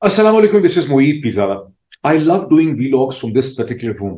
Assalamualaikum, this is Moeed Pizala. I love doing vlogs from this particular room.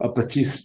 25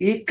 1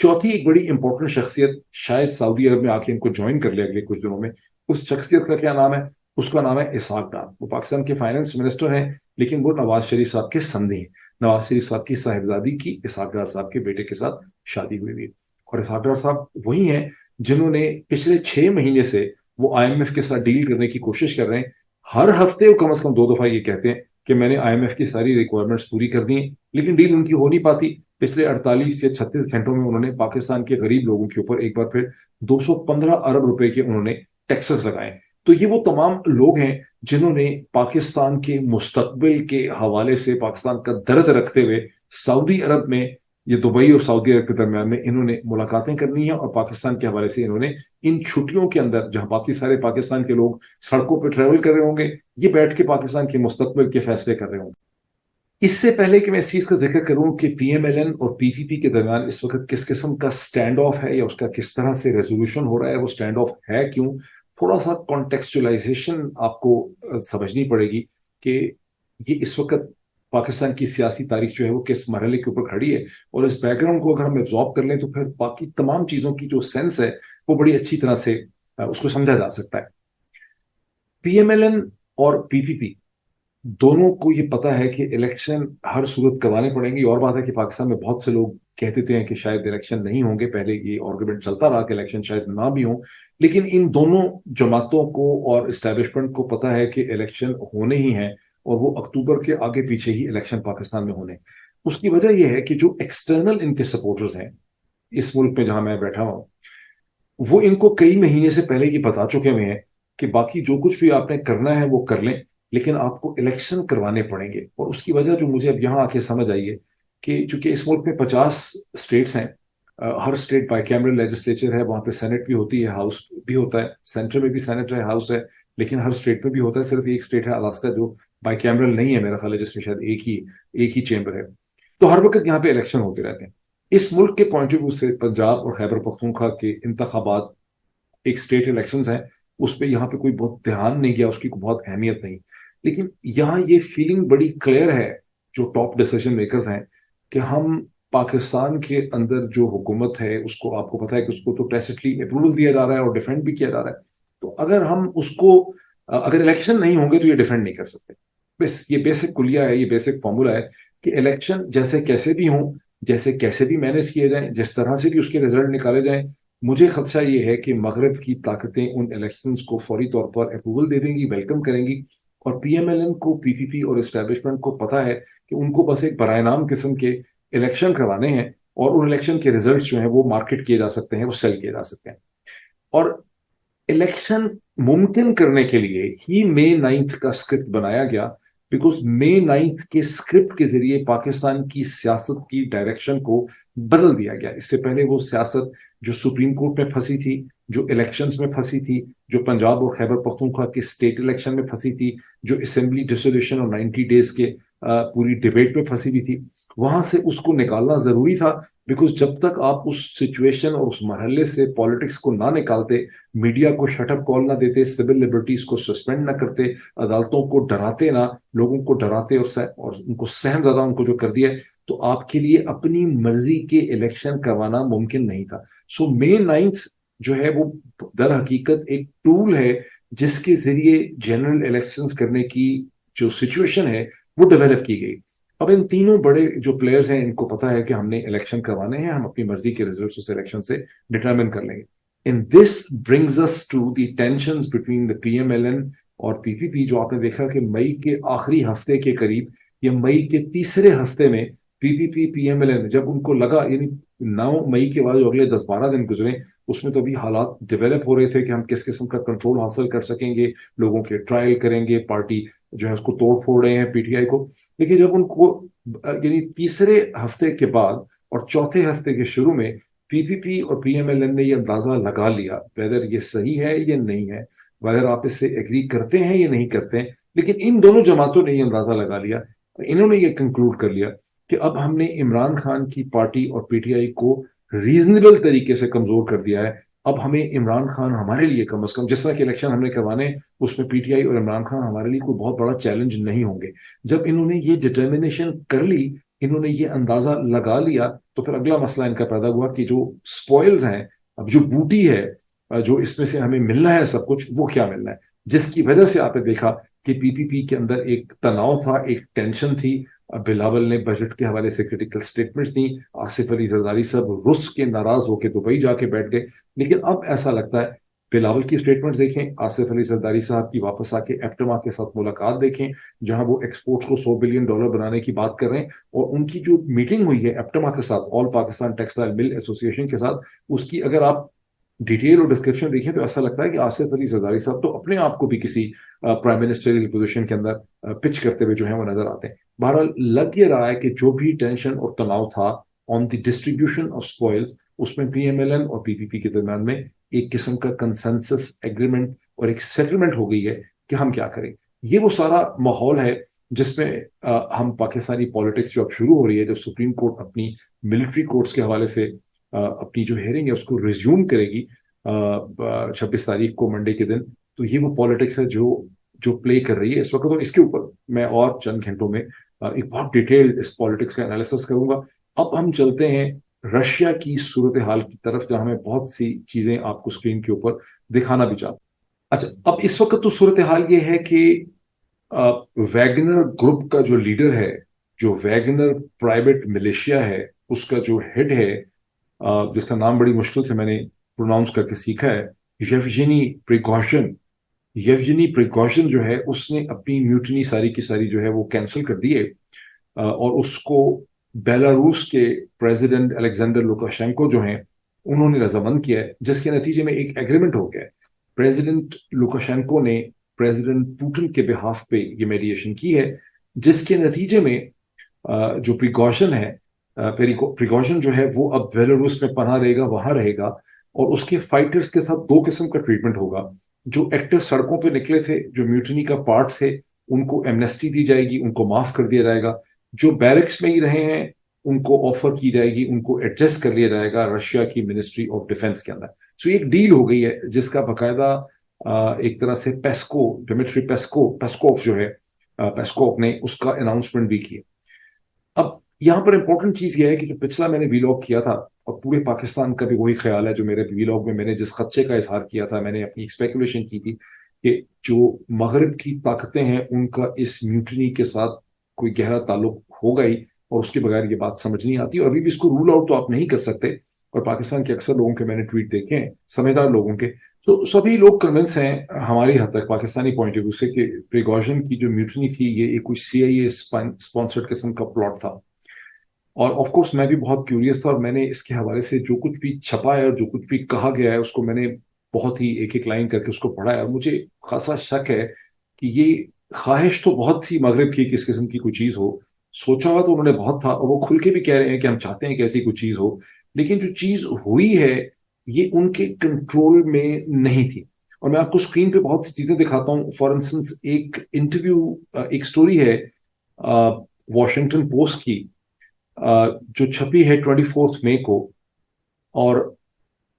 چوتھی ایک بڑی important شخصیت شاید سعودی عرب میں آ کے ان کو جوائن کر لے اگلے کچھ دنوں میں. اس شخصیت کا کیا نام ہے؟ اس کا نام ہے اسحاق ڈار. وہ پاکستان کے فائنانس منسٹر ہیں لیکن وہ نواز شریف صاحب کے سندھی ہیں. نواز شریف صاحب کی صاحبزادی کی اسحاق ڈار صاحب کے بیٹے کے ساتھ شادی ہوئی ہوئی. اور اسحاق ڈار صاحب وہی ہیں جنہوں نے پچھلے 6 مہینے سے وہ IMF کے ساتھ ڈیل کرنے کی کوشش کر رہے ہیں. ہر ہفتے وہ کم از کم 2 دفعہ یہ کہتے ہیں کہ میں نے IMF کی ساری ریکوائرمنٹس پوری کر دی ہیں, لیکن ڈیل ان کی ہو نہیں پاتی. پچھلے 48 یا 36 گھنٹوں میں انہوں نے پاکستان کے غریب لوگوں کے اوپر ایک بار پھر 215 ارب روپے کے انہوں نے ٹیکسز لگائے. تو یہ وہ تمام لوگ ہیں جنہوں نے پاکستان کے مستقبل کے حوالے سے پاکستان کا درد رکھتے ہوئے سعودی عرب میں, یہ دبئی اور سعودی عرب کے درمیان میں انہوں نے ملاقاتیں کرنی ہیں, اور پاکستان کے حوالے سے انہوں نے ان چھٹیوں کے اندر جہاں باقی سارے پاکستان کے لوگ سڑکوں پہ ٹریول کر رہے ہوں گے, یہ بیٹھ کے پاکستان کے مستقبل کے فیصلے کر رہے ہوں گے. اس سے پہلے کہ میں اس چیز کا ذکر کروں کہ PMLN اور PPP کے درمیان اس وقت کس قسم کا سٹینڈ آف ہے یا اس کا کس طرح سے ریزولوشن ہو رہا ہے, وہ سٹینڈ آف ہے کیوں, تھوڑا سا کانٹیکسچولائزیشن آپ کو سمجھنی پڑے گی کہ یہ اس وقت پاکستان کی سیاسی تاریخ جو ہے وہ کس مرحلے کے اوپر کھڑی ہے, اور اس بیک گراؤنڈ کو اگر ہم ایبزارب کر لیں تو پھر باقی تمام چیزوں کی جو سینس ہے وہ بڑی اچھی طرح سے اس کو سمجھا جا سکتا ہے. PMLN اور PPP دونوں کو یہ پتا ہے کہ الیکشن ہر صورت کروانے پڑیں گے. اور بات ہے کہ پاکستان میں بہت سے لوگ کہتے ہیں کہ شاید الیکشن نہیں ہوں گے, پہلے یہ آرگومنٹ چلتا رہا کہ الیکشن شاید نہ بھی ہوں, لیکن ان دونوں جماعتوں کو اور اسٹیبلشمنٹ کو پتا ہے کہ الیکشن ہونے ہی ہیں, اور وہ اکتوبر کے آگے پیچھے ہی الیکشن پاکستان میں ہونے. اس کی وجہ یہ ہے کہ جو ایکسٹرنل ان کے سپورٹرز ہیں اس ملک میں جہاں میں بیٹھا ہوں, وہ ان کو کئی مہینے سے پہلے یہ بتا چکے ہوئے ہیں کہ باقی جو کچھ بھی آپ نے کرنا ہے وہ کر لیں, لیکن آپ کو الیکشن کروانے پڑیں گے. اور اس کی وجہ جو مجھے اب یہاں آ کے سمجھ آئی ہے کہ چونکہ اس ملک میں 50 اسٹیٹس ہیں, ہر اسٹیٹ بائی کیمرل لیجسلیچر ہے, وہاں پہ سینٹ بھی ہوتی ہے, ہاؤس بھی ہوتا ہے, سینٹر میں بھی سینٹ ہے, ہاؤس ہے, لیکن ہر اسٹیٹ میں بھی ہوتا ہے. صرف ایک اسٹیٹ ہے الاسکا جو بائی کیمرل نہیں ہے میرا خیال ہے, جس میں شاید ایک ہی چیمبر ہے. تو ہر وقت یہاں پہ الیکشن ہوتے رہتے ہیں. اس ملک کے پوائنٹ آف ویو سے پنجاب اور خیبر پختونخوا کے انتخابات ایک اسٹیٹ الیکشنز ہیں, اس پہ یہاں پہ کوئی بہت دھیان نہیں گیا, اس کی کوئی بہت اہمیت نہیں. لیکن یہاں یہ فیلنگ بڑی کلیئر ہے جو ٹاپ ڈیسیژن میکرز ہیں کہ ہم پاکستان کے اندر جو حکومت ہے اس کو, آپ کو پتا ہے کہ اس کو تو ٹیسٹلی اپروول دیا جا رہا ہے اور ڈیفینڈ بھی کیا جا رہا ہے. تو اگر ہم اس کو, اگر الیکشن نہیں ہوں گے تو یہ ڈیفینڈ نہیں کر سکتے. بس یہ بیسک کلیہ ہے, یہ بیسک فارمولا ہے کہ الیکشن جیسے کیسے بھی ہوں, جیسے کیسے بھی مینیج کیے جائیں, جس طرح سے بھی اس کے رزلٹ نکالے جائیں, مجھے خدشہ یہ ہے کہ مغرب کی طاقتیں ان الیکشنز کو فوری طور پر اپروول دے دیں گی, ویلکم کریں گی. اور PMLN کو, PPP اور اسٹیبلشمنٹ کو پتا ہے کہ ان کو بس ایک برائے نام قسم کے الیکشن کروانے ہیں, اور ان الیکشن کے ریزلٹس جو ہیں وہ مارکیٹ کیے جا سکتے ہیں, وہ سیل کیے جا سکتے ہیں. اور الیکشن ممکن کرنے کے لیے ہی May 9 کا اسکرپٹ بنایا گیا, بیکاز May 9 کے اسکرپٹ کے ذریعے پاکستان کی سیاست کی ڈائریکشن کو بدل دیا گیا. اس سے پہلے وہ سیاست جو سپریم کورٹ میں پھنسی تھی, جو الیکشنز میں پھنسی تھی, جو پنجاب اور خیبر پختونخوا کے اسٹیٹ الیکشن میں پھنسی تھی, جو اسمبلی ڈسولوشن اور 90 ڈیز کے پوری ڈیبیٹ میں پھنسی ہوئی تھی, وہاں سے اس کو نکالنا ضروری تھا. بیکاز جب تک آپ اس سچویشن اور اس مرحلے سے پالیٹکس کو نہ نکالتے, میڈیا کو شٹ اپ کال نہ دیتے, سول لبرٹیز کو سسپینڈ نہ کرتے, عدالتوں کو ڈراتے نہ, لوگوں کو ڈراتے اور ان کو سہم زدہ ان کو جو کر دیا, تو آپ کے لیے اپنی مرضی کے الیکشن کروانا ممکن نہیں تھا. سو May 9 جو ہے وہ در حقیقت ایک ٹول ہے جس کے ذریعے جنرل الیکشنز کرنے کی جو سچویشن ہے وہ ڈیولپ کی گئی. اب ان تینوں بڑے جو پلیئرز ہیں ان کو پتا ہے کہ ہم نے الیکشن کروانے ہیں, ہم اپنی مرضی کے ریزلٹس اس الیکشن سے ڈٹرمن کر لیں گے. And this brings us to the tensions between the PMLN اور PPP, جو آپ نے دیکھا کہ مئی کے آخری ہفتے کے قریب یا مئی کے تیسرے ہفتے میں PPP PMLN جب ان کو لگا, یعنی 9 مئی کے بعد جو اگلے 10-12 دن گزرے, اس میں تو ابھی حالات ڈیولپ ہو رہے تھے کہ ہم کس قسم کا کنٹرول حاصل کر سکیں گے, لوگوں کے ٹرائل کریں گے, پارٹی جو ہے اس کو توڑ پھوڑ رہے ہیں PTI کو. لیکن جب ان کو یعنی تیسرے ہفتے کے بعد اور چوتھے ہفتے کے شروع میں PPP اور PMLN نے یہ اندازہ لگا لیا ویدر یہ صحیح ہے یا نہیں ہے, ویدر آپ اس سے ایگری کرتے ہیں یا نہیں کرتے ہیں, لیکن ان دونوں جماعتوں نے یہ اندازہ لگا لیا, انہوں نے یہ کنکلوڈ کر لیا کہ اب ہم نے عمران خان کی پارٹی اور PTI کو ریزنیبل طریقے سے کمزور کر دیا ہے. اب ہمیں عمران خان ہمارے لیے کم از کم, جس طرح کے الیکشن ہم نے کروانے اس میں PTI اور عمران خان ہمارے لیے کوئی بہت بڑا چیلنج نہیں ہوں گے. جب انہوں نے یہ ڈٹرمنیشن کر لی انہوں نے یہ اندازہ لگا لیا تو پھر اگلا مسئلہ ان کا پیدا ہوا کہ جو سپوائلز ہیں، اب جو بوٹی ہے جو اس میں سے ہمیں ملنا ہے سب کچھ، وہ کیا ملنا ہے، جس کی وجہ سے آپ نے دیکھا کہ پی کے اندر ایک تناؤ تھا، ایک ٹینشن تھی. بلاول نے بجٹ کے حوالے سے کریٹیکل سٹیٹمنٹس دی، آصف علی زرداری صاحب رس کے ناراض ہو کے دبئی جا کے بیٹھ گئے. لیکن اب ایسا لگتا ہے بلاول کی سٹیٹمنٹس دیکھیں، آصف علی زرداری صاحب کی واپس آ کے ایپٹما کے ساتھ ملاقات دیکھیں جہاں وہ ایکسپورٹس کو $100 بلین بنانے کی بات کر رہے ہیں، اور ان کی جو میٹنگ ہوئی ہے ایپٹما کے ساتھ، آل پاکستان ٹیکسٹائل مل ایسوسی ایشن کے ساتھ، اس کی اگر آپ ڈیٹیل اور ڈسکرپشن دیکھیں تو ایسا لگتا ہے کہ آصف علی زرداری صاحب تو اپنے آپ کو بھی کسی پرائم منسٹریل پوزیشن کے اندر پچ کرتے ہوئے جو ہے وہ نظر آتے ہیں. بہرحال لگ یہ رہا ہے کہ جو بھی ٹینشن اور تناؤ تھا آن دی ڈسٹریبیوشن آف اسپوائلز، اس میں پی ایم ایل این اور پی کے درمیان میں ایک قسم کا کنسنسس ایگریمنٹ اور ایک سیٹلمنٹ ہو گئی ہے کہ ہم کیا کریں. یہ وہ سارا ماحول ہے جس میں ہم پاکستانی پالیٹکس جو اب شروع ہو رہی ہے، جب سپریم کورٹ اپنی ملٹری کورٹس کے حوالے سے اپنی جو ہیئرنگ ہے اس کو ریزیوم کرے گی 26 تاریخ کو منڈے کے دن، تو یہ وہ پالیٹکس ہے جو پلے کر رہی ہے اس وقت. اور اس کے اوپر میں اور چند گھنٹوں میں ایک بہت ڈیٹیل اس پالیٹکس کا انالیسس کروں گا. اب ہم چلتے ہیں رشیا کی صورتحال کی طرف جہاں میں بہت سی چیزیں آپ کو اسکرین کے اوپر دکھانا بھی چاہتا ہوں. اچھا، اب اس وقت تو صورتحال یہ ہے کہ ویگنر گروپ کا جو لیڈر ہے، جو ویگنر پرائیویٹ ملیشیا ہے، اس کا جو ہیڈ ہے جس کا نام بڑی مشکل سے میں نے پروناؤنس کر کے سیکھا ہے، یفجنی پریکاشن جو ہے، اس نے اپنی میوٹنی ساری کی ساری جو ہے وہ کینسل کر دی ہے، اور اس کو بیلاروس کے پریزیڈنٹ الیگزینڈر لوکاشینکو جو ہیں انہوں نے رضامند کیا ہے، جس کے نتیجے میں ایک ایگریمنٹ ہو گیا ہے. پریزیڈنٹ لوکاشینکو نے پریزیڈنٹ پوٹن کے بہاف پہ یہ میڈیشن کی ہے، جس کے نتیجے میں جو پریکاشن جو ہے وہ اب بیلاروس میں پناہ رہے گا، وہاں رہے گا، اور اس کے فائٹرز کے ساتھ دو قسم کا ٹریٹمنٹ ہوگا. جو ایکٹر سڑکوں پہ نکلے تھے، جو میوٹنی کا پارٹ تھے، ان کو ایمنیسٹی دی جائے گی، ان کو معاف کر دیا جائے گا. جو بیرکس میں ہی رہے ہیں ان کو آفر کی جائے گی، ان کو ایڈجسٹ کر لیا جائے گا رشیا کی منسٹری آف ڈیفنس کے اندر. سو ایک ڈیل ہو گئی ہے جس کا باقاعدہ ایک طرح سے ڈیمیٹری پیسکوف جو ہے، پیسکوف نے اس کا اناؤنسمنٹ بھی کیا. اب یہاں پر امپورٹنٹ چیز یہ ہے کہ جو پچھلا میں نے ویلاگ کیا تھا، اور پورے پاکستان کا بھی وہی خیال ہے جو میرے ویلاگ میں نے جس خدشے کا اظہار کیا تھا، میں نے اپنی اسپیکولیشن کی تھی کہ جو مغرب کی طاقتیں ہیں ان کا اس میوٹنی کے ساتھ کوئی گہرا تعلق ہوگا ہی، اور اس کے بغیر یہ بات سمجھ نہیں آتی. اور ابھی بھی اس کو رول آؤٹ تو آپ نہیں کر سکتے، اور پاکستان کے اکثر لوگوں کے میں نے ٹویٹ دیکھے ہیں، سمجھدار لوگوں کے، تو سبھی لوگ کنونس ہیں ہماری حد تک پاکستانی پوائنٹ آف ویو سے کہ پریگوژن کی جو میوٹنی تھی یہ ایک کوئی CIA اسپانسرڈ قسم کا پلاٹ تھا. اور آف کورس میں بھی بہت کیوریس تھا، اور میں نے اس کے حوالے سے جو کچھ بھی چھپا ہے اور جو کچھ بھی کہا گیا ہے اس کو میں نے بہت ہی ایک ایک لائن کر کے اس کو پڑھا ہے. اور مجھے خاصا شک ہے کہ یہ خواہش تو بہت سی مغرب کی کہ اس قسم کی کوئی چیز ہو، سوچا ہوا تو انہوں نے بہت تھا، اور وہ کھل کے بھی کہہ رہے ہیں کہ ہم چاہتے ہیں کہ ایسی کوئی چیز ہو، لیکن جو چیز ہوئی ہے یہ ان کے کنٹرول میں نہیں تھی. اور میں آپ کو اسکرین پہ بہت سی چیزیں دکھاتا ہوں. فار انسٹنس ایک انٹرویو، ایک سٹوری ہے واشنگٹن پوسٹ کی جو چھپی ہے 24 مئی کو، اور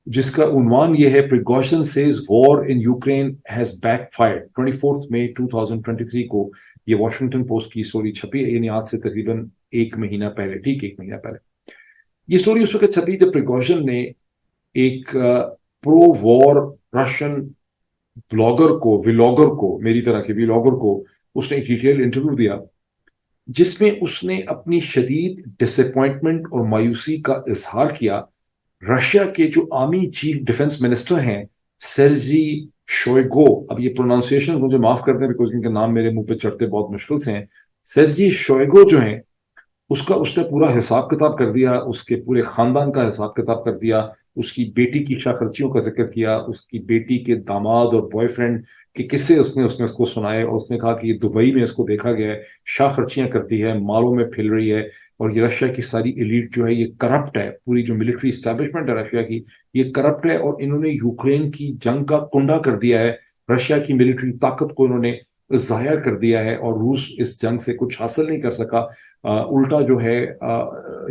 جس کا عنوان یہ ہے پریکاشن سیز وار ان یوکرین ہیز بیک فائرڈ. 24 مئی 2023 کو یہ واشنگٹن پوسٹ کی سٹوری چھپی ہے، یعنی آج سے تقریباً ایک مہینہ پہلے، ٹھیک 1 مہینہ پہلے. یہ سٹوری اس وقت چھپی جب پریکاشن نے ایک پرو وار رشین ولاگر کو میری طرح کے ولاگر کو اس نے ایک ڈیٹیل انٹرویو دیا، جس میں اس نے اپنی شدید ڈس اپوائنٹمنٹ اور مایوسی کا اظہار کیا رشیا کے جو آرمی چیف ڈیفنس منسٹر ہیں سرجی شوئگو. اب یہ پروناؤنسیشن مجھے معاف کر دیں بیکاز ان کے نام میرے منہ پہ چڑھتے بہت مشکل سے ہیں. سرجی شوئگو جو ہیں اس نے پورا حساب کتاب کر دیا، اس کے پورے خاندان کا حساب کتاب کر دیا، اس کی بیٹی کی شاہ خرچیوں کا ذکر کیا، اس کی بیٹی کے داماد اور بوائے فرینڈ کے قصے اس نے اس کو سنائے، اور اس نے کہا کہ یہ دبئی میں اس کو دیکھا گیا ہے، شاہ خرچیاں کرتی ہے، مالوں میں پھیل رہی ہے، اور یہ رشیا کی ساری ایلیٹ جو ہے یہ کرپٹ ہے، پوری جو ملٹری اسٹیبلشمنٹ ہے رشیا کی یہ کرپٹ ہے، اور انہوں نے یوکرین کی جنگ کا کنڈا کر دیا ہے، رشیا کی ملٹری طاقت کو انہوں نے ضائع کر دیا ہے، اور روس اس جنگ سے کچھ حاصل نہیں کر سکا. الٹا جو ہے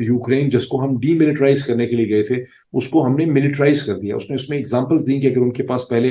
یوکرین جس کو ہم ڈی ملٹرائز کرنے کے لیے گئے تھے اس کو ہم نے ملٹرائز کر دیا. اس نے اس میں ایگزامپلس دی کہ اگر ان کے پاس پہلے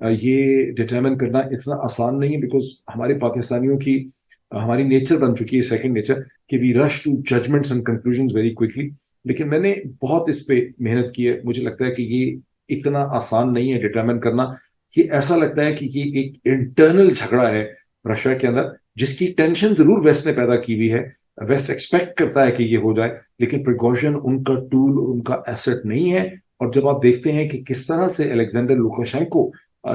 یہ ڈٹرمن کرنا اتنا آسان نہیں ہے، بیکاز ہمارے پاکستانیوں کی ہماری نیچر بن چکی ہے، سیکنڈ نیچر، کہ we rush to judgements and conclusions very quickly. لیکن میں نے بہت اس پہ محنت کی ہے. مجھے لگتا ہے کہ یہ اتنا آسان نہیں ہے ڈٹرمن کرنا. یہ ایسا لگتا ہے کہ یہ ایک انٹرنل جھگڑا ہے رشیا کے اندر، جس کی ٹینشن ضرور ویسٹ نے پیدا کی ہوئی ہے. ویسٹ ایکسپیکٹ کرتا ہے کہ یہ ہو جائے، لیکن پریکاشن ان کا ٹول اور ان کا ایسٹ نہیں ہے. اور جب آپ دیکھتے ہیں کہ کس طرح سے الیگزینڈر لوکاشینکو،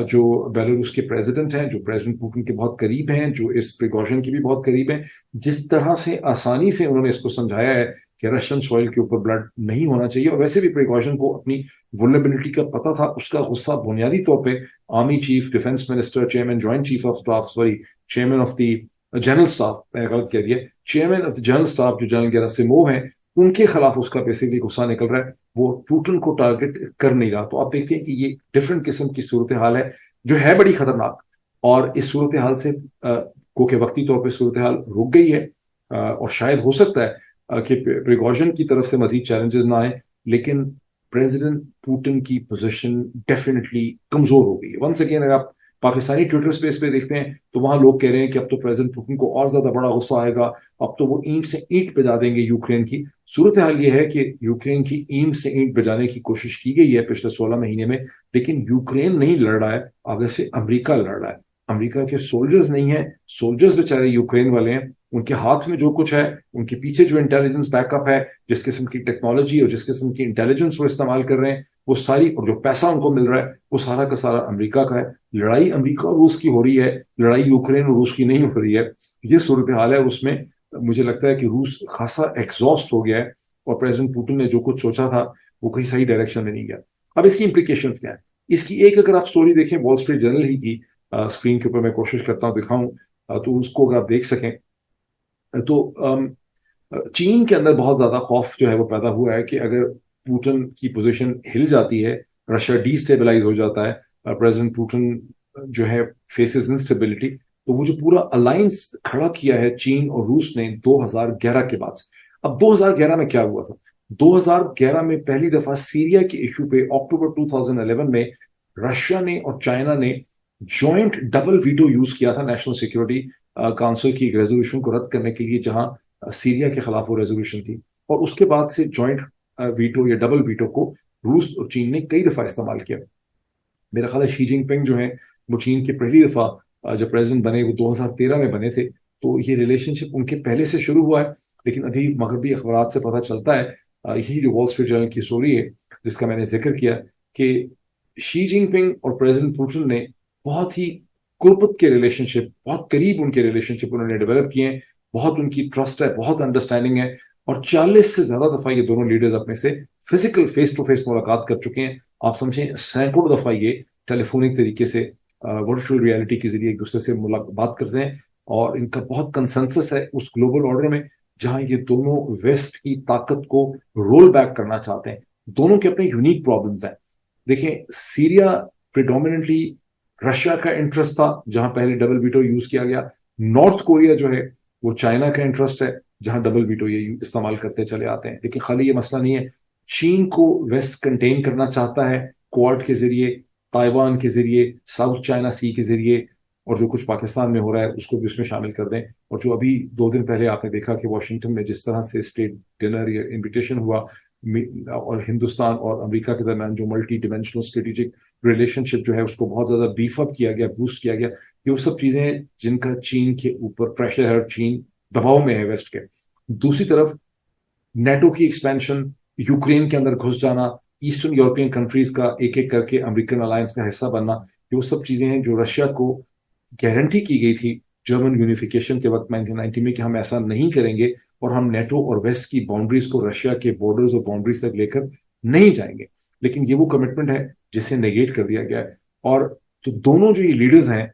جو بیلاروس کے پریزیڈنٹ ہیں، جو پریزیڈنٹ پوٹن کے بہت قریب ہیں، جو اس پریکاشن کے بھی بہت قریب ہیں، جس طرح سے آسانی سے انہوں نے اس کو سمجھایا ہے کہ رشین سوئل کے اوپر بلڈ نہیں ہونا چاہیے. اور ویسے بھی پریکاشن کو اپنی ولنریبلٹی کا پتہ تھا. اس کا غصہ بنیادی طور پہ army chief, defence minister, chairman joint chief of staff, chairman of the general staff, میں نے غلط کہہ دیا، chairman of the general staff جو جنرل گیراسیموو ہیں، ان کے خلاف اس کا بیسیکلی غصہ نکل رہا ہے. وہ پوٹن کو ٹارگٹ کر نہیں رہا. تو آپ دیکھتے ہیں کہ یہ ڈفرنٹ قسم کی صورتحال ہے جو ہے بڑی خطرناک. اور اس صورتحال سے کو کہ وقتی طور پہ صورتحال رک گئی ہے، اور شاید ہو سکتا ہے کہ پریکاشن کی طرف سے مزید چیلنجز نہ آئیں، لیکن پریزیڈنٹ پوٹن کی پوزیشن ڈیفینیٹلی کمزور ہو گئی ہے. ونس اگین اگر آپ پاکستانی ٹویٹر اسپیس پہ دیکھتے ہیں تو وہاں لوگ کہہ رہے ہیں کہ اب تو پریزیڈنٹ پوٹن کو اور زیادہ بڑا غصہ آئے گا، اب تو وہ اینٹ سے اینٹ بجا دیں گے یوکرین کی. صورتحال یہ ہے کہ یوکرین کی اینٹ سے اینٹ بجانے کی کوشش کی گئی ہے پچھلے 16 مہینے میں، لیکن یوکرین نہیں لڑ رہا ہے، آگے سے امریکہ لڑ رہا ہے. امریکہ کے سولجرز نہیں ہیں، سولجرز بیچارے یوکرین والے ہیں. ان کے ہاتھ میں جو کچھ ہے، ان کے پیچھے جو انٹیلیجنس بیک اپ ہے، جس قسم کی ٹیکنالوجی اور جس قسم کی انٹیلیجنس وہ استعمال کر رہے ہیں، وہ ساری، اور جو پیسہ ان کو مل رہا ہے، وہ سارا کا سارا امریکہ کا ہے. لڑائی امریکہ اور روس کی ہو رہی ہے، لڑائی یوکرین اور روس کی نہیں ہو رہی ہے. یہ صورتحال ہے. اس میں مجھے لگتا ہے کہ روس خاصا ایگزاسٹ ہو گیا ہے، اور پریزیڈنٹ پوٹن نے جو کچھ سوچا تھا وہ کہیں صحیح ڈائریکشن میں نہیں گیا. اب اس کی امپلیکیشنز کیا ہیں؟ اس کی ایک، اگر آپ سٹوری دیکھیں وال اسٹریٹ جرنل ہی کی، اسکرین کے اوپر میں کوشش کرتا ہوں دکھاؤں تو اس کو اگر آپ دیکھ سکیں تو چین کے اندر بہت زیادہ خوف جو ہے وہ پیدا ہوا ہے کہ اگر پوٹن کی پوزیشن ہل جاتی ہے، رشیا ڈی اسٹیبلائز ہو جاتا ہے، پریزیڈنٹ پوٹن جو ہے فیسز انسٹیبلٹی، تو وہ جو پورا الائنس کھڑا کیا ہے چین اور روس نے 2011 کے بعد سے. اب 2011 میں کیا ہوا تھا؟ 2011 میں پہلی دفعہ سیریا کے ایشو پہ اکتوبر 2011 میں رشیا نے اور چائنا نے جوائنٹ ڈبل ویٹو یوز کیا تھا نیشنل سیکورٹی کاؤنسل کی ایک ریزولوشن کو رد کرنے کے لیے، جہاں سیریا کے خلاف وہ ریزولوشن تھی. اور اس کے بعد سے جوائنٹ ویٹو یا ڈبل ویٹو کو روس اور چین نے کئی دفعہ استعمال کیا. میرا خیال ہے شی جن پنگ جو ہیں وہ چین کے پہلی دفعہ جب پریزیڈنٹ بنے وہ 2013 میں بنے تھے، تو یہ ریلیشن شپ ان کے پہلے سے شروع ہوا ہے. لیکن ابھی مغربی اخبارات سے پتہ چلتا ہے، یہی جو وال اسٹریٹ جرنل کی اسٹوری ہے جس کا میں نے ذکر کیا، کہ شی جن پنگ اور پریزیڈنٹ پوٹن نے بہت ہی قربت کے ریلیشن شپ، بہت قریب ان کے ریلیشن شپ انہوں نے ڈیولپ کیے ہیں. بہت ان کی ٹرسٹ ہے، بہت انڈرسٹینڈنگ ہے. اور 40 سے زیادہ دفعہ یہ دونوں لیڈرز اپنے سے فزیکل فیس ٹو فیس ملاقات کر چکے ہیں. آپ سمجھیں سینکڑوں دفعہ یہ ٹیلی فونک طریقے سے ورچوئل ریالٹی کے ذریعے ایک دوسرے سے بات کرتے ہیں. اور ان کا بہت کنسنسس ہے اس گلوبل آرڈر میں جہاں یہ دونوں ویسٹ کی طاقت کو رول بیک کرنا چاہتے ہیں. دونوں کے اپنے یونیک پرابلمز ہیں. دیکھیں، سیریا پریڈومیننٹلی رشیا کا انٹرسٹ تھا جہاں پہلے ڈبل ویٹو یوز کیا گیا. نارتھ کوریا جو ہے وہ چائنا کا انٹرسٹ ہے جہاں ڈبل ویٹو یہ استعمال کرتے چلے آتے ہیں. لیکن خالی یہ مسئلہ نہیں ہے، چین کو ویسٹ کنٹین کرنا چاہتا ہے کوارڈ کے ذریعے، تائیوان کے ذریعے، ساؤتھ چائنا سی کے ذریعے، اور جو کچھ پاکستان میں ہو رہا ہے اس کو بھی اس میں شامل کر دیں. اور جو ابھی 2 دن پہلے آپ نے دیکھا کہ واشنگٹن میں جس طرح سے اسٹیٹ ڈنر یا انویٹیشن ہوا، اور ہندوستان اور امریکہ کے درمیان جو ملٹی ڈیمینشنل اسٹریٹجک ریلیشن شپ جو ہے اس کو بہت زیادہ بیف اپ کیا گیا، بوسٹ کیا گیا. یہ وہ سب چیزیں ہیں جن کا چین کے اوپر پریشر ہے اور چین دباؤ میں ہے ویسٹ کے. دوسری طرف نیٹو کی ایکسپینشن، یوکرین کے اندر گھس جانا، ایسٹرن یورپین کنٹریز کا ایک ایک کر کے امریکن الائنس کا حصہ بننا، یہ وہ سب چیزیں ہیں جو رشیا کو گارنٹی کی گئی تھی جرمن یونیفیکیشن کے وقت 1990 میں کہ ہم ایسا نہیں کریں گے اور ہم نیٹو اور ویسٹ کی باؤنڈریز کو رشیا کے بارڈرز اور باؤنڈریز تک لے کر نہیں جائیں گے. لیکن یہ وہ کمٹمنٹ ہے جسے نیگیٹ کر دیا گیا ہے. اور تو دونوں جو یہ لیڈرز ہیں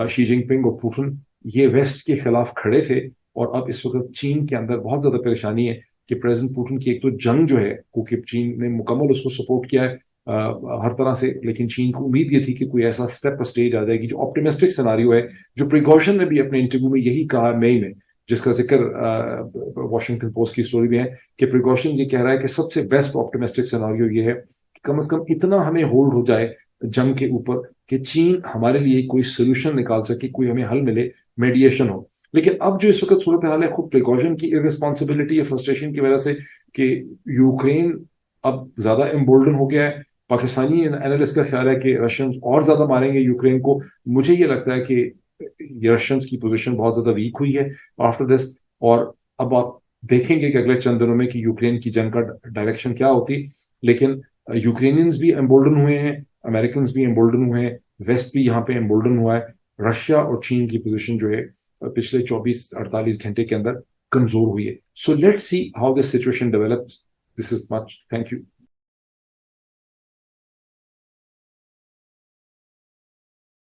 شی جن پنگ اور پوٹن، یہ ویسٹ کے خلاف کھڑے تھے. اور اب اس وقت چین کے اندر بہت زیادہ پریشانی ہے کہ پریزیڈنٹ پوٹن کی ایک تو جنگ جو ہے، کیونکہ چین نے مکمل اس کو سپورٹ کیا ہے ہر طرح سے، لیکن چین کو امید یہ تھی کہ کوئی ایسا اسٹیپ اسٹیج آ جائے گی جو آپٹیمسٹک سیناریو ہے، جو پریکاشن نے بھی اپنے انٹرویو میں یہی کہا مئی میں، جس کا ذکر واشنگٹن پوسٹ کی اسٹوری میں ہے، کہ پریکاشن یہ کہہ رہا ہے کہ سب سے بیسٹ آپٹیمسٹک سیناریو یہ ہے کہ کم از کم اتنا ہمیں ہولڈ ہو جائے جنگ کے اوپر کہ چین ہمارے لیے کوئی سولوشن نکال سکے, کوئی ہمیں حل ملے, میڈیشن ہو. لیکن اب جو اس وقت صورتحال ہے, خود پریکاشن کی ارسپانسبلٹی یا فرسٹریشن کی وجہ سے کہ یوکرین اب زیادہ امبولڈن ہو گیا ہے. پاکستانی اینالسٹ کا خیال ہے کہ رشینز اور زیادہ ماریں گے یوکرین کو. مجھے یہ لگتا ہے کہ رشینز کی پوزیشن بہت زیادہ ویک ہوئی ہے آفٹر دس, اور اب آپ دیکھیں گے کہ اگلے چند دنوں میں کہ یوکرین کی جنگ کا ڈائریکشن کیا ہوتی. لیکن یوکرینینز بھی امبولڈن ہوئے ہیں, امریکنز بھی امبولڈن ہوئے ہیں, ویسٹ بھی یہاں پہ امبولڈن ہوا ہے. رشیا اور چین کی پوزیشن جو ہے پچھلے 24-48 گھنٹے کے اندر کمزور ہوئی ہے. So let see how this situation develops. This is much. Thank you.